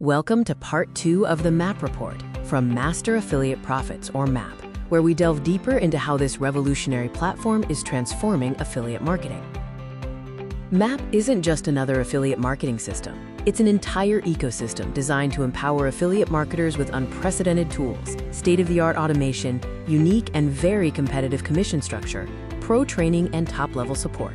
Welcome to part 2 of the MAP report from Master Affiliate Profits, or MAP, where we delve deeper into how this revolutionary platform is transforming affiliate marketing. MAP isn't just another affiliate marketing system. It's an entire ecosystem designed to empower affiliate marketers with unprecedented tools, state-of-the-art automation, unique and very competitive commission structure, pro training, and top-level support.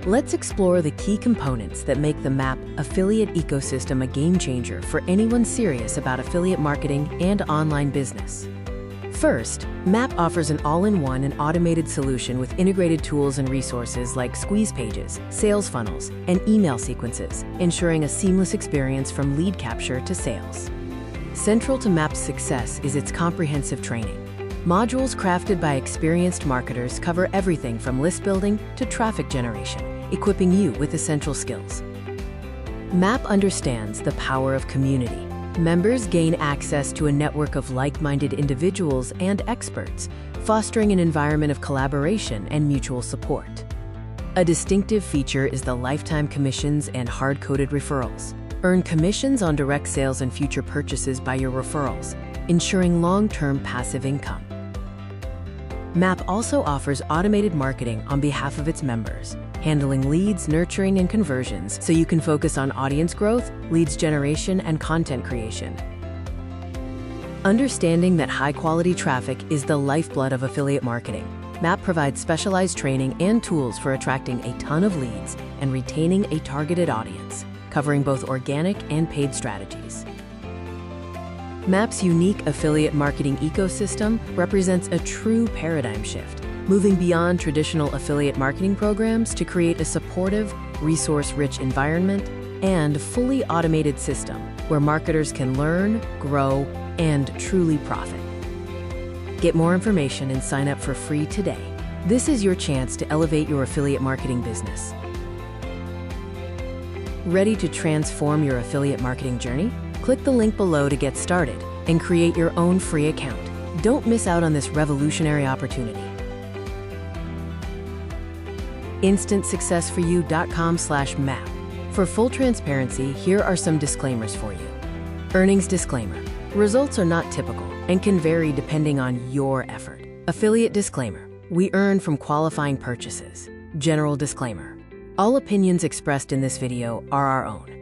Let's explore the key components that make the MAP affiliate ecosystem a game changer for anyone serious about affiliate marketing and online business. First, MAP offers an all-in-one and automated solution with integrated tools and resources like squeeze pages, sales funnels, and email sequences, ensuring a seamless experience from lead capture to sales. Central to MAP's success is its comprehensive training. Modules crafted by experienced marketers cover everything from list building to traffic generation, equipping you with essential skills. MAP understands the power of community. Members gain access to a network of like-minded individuals and experts, fostering an environment of collaboration and mutual support. A distinctive feature is the lifetime commissions and hard-coded referrals. Earn commissions on direct sales and future purchases by your referrals, ensuring long-term passive income. MAP also offers automated marketing on behalf of its members, handling leads, nurturing, and conversions so you can focus on audience growth, leads generation, and content creation. Understanding that high-quality traffic is the lifeblood of affiliate marketing, MAP provides specialized training and tools for attracting a ton of leads and retaining a targeted audience, covering both organic and paid strategies. MAP's unique affiliate marketing ecosystem represents a true paradigm shift, moving beyond traditional affiliate marketing programs to create a supportive, resource-rich environment and fully automated system where marketers can learn, grow, and truly profit. Get more information and sign up for free today. This is your chance to elevate your affiliate marketing business. Ready to transform your affiliate marketing journey? Click the link below to get started and create your own free account. Don't miss out on this revolutionary opportunity. InstantSuccessForYou.com/MAP. For full transparency, here are some disclaimers for you. Earnings disclaimer. Results are not typical and can vary depending on your effort. Affiliate disclaimer. We earn from qualifying purchases. General disclaimer. All opinions expressed in this video are our own.